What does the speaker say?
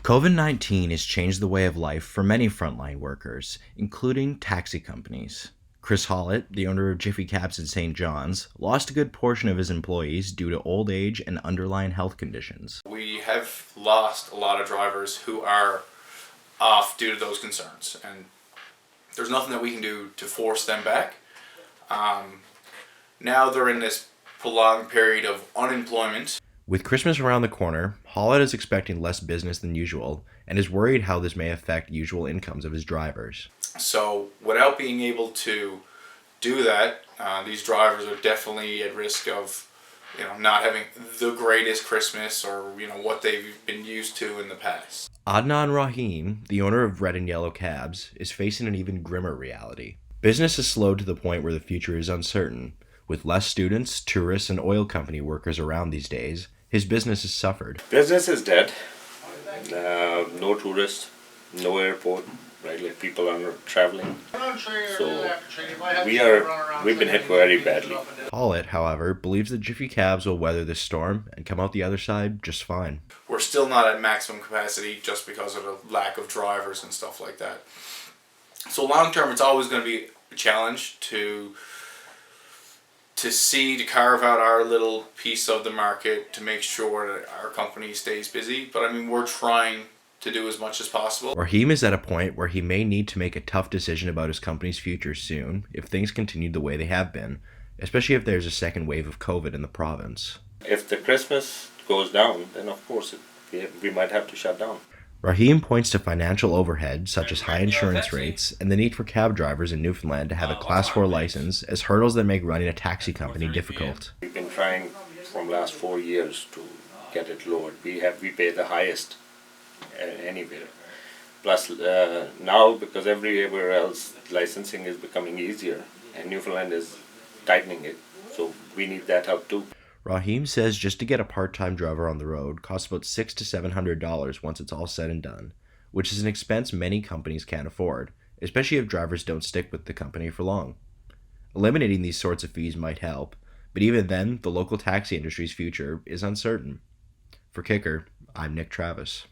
COVID-19 has changed the way of life for many frontline workers, including taxi companies. Chris Hollett, the owner of Jiffy Cabs in St. John's, lost a good portion of his employees due to old age and underlying health conditions. We have lost a lot of drivers who are off due to those concerns, and there's nothing that we can do to force them back. Now they're in this prolonged period of unemployment. With Christmas around the corner, Hollett is expecting less business than usual and is worried how this may affect usual incomes of his drivers. So without being able to do that, these drivers are definitely at risk of not having the greatest Christmas or what they've been used to in the past. Adnan Rahim, the owner of Red and Yellow Cabs, is facing an even grimmer reality. Business has slowed to the point where the future is uncertain. With less students, tourists, and oil company workers around these days, his business has suffered. Business is dead. No tourists, no airport, right? Like people are not traveling. So we've been hit very badly. Hollett, however, believes that Jiffy Cabs will weather this storm and come out the other side just fine. We're still not at maximum capacity just because of the lack of drivers and stuff like that. So long term, it's always going to be a challenge to carve out our little piece of the market to make sure that our company stays busy. But I mean, we're trying to do as much as possible. Rahim is at a point where he may need to make a tough decision about his company's future soon if things continue the way they have been, especially if there's a second wave of COVID in the province. If the Christmas goes down, then of course we might have to shut down. Rahim points to financial overhead such as high insurance rates and the need for cab drivers in Newfoundland to have a Class 4 license as hurdles that make running a taxi company difficult. We've been trying from last 4 years to get it lowered. We pay the highest anywhere. Plus now, because everywhere else licensing is becoming easier and Newfoundland is tightening it, so we need that help too. Rahim says just to get a part-time driver on the road costs about $600 to $700 once it's all said and done, which is an expense many companies can't afford, especially if drivers don't stick with the company for long. Eliminating these sorts of fees might help, but even then, the local taxi industry's future is uncertain. For Kicker, I'm Nick Travis.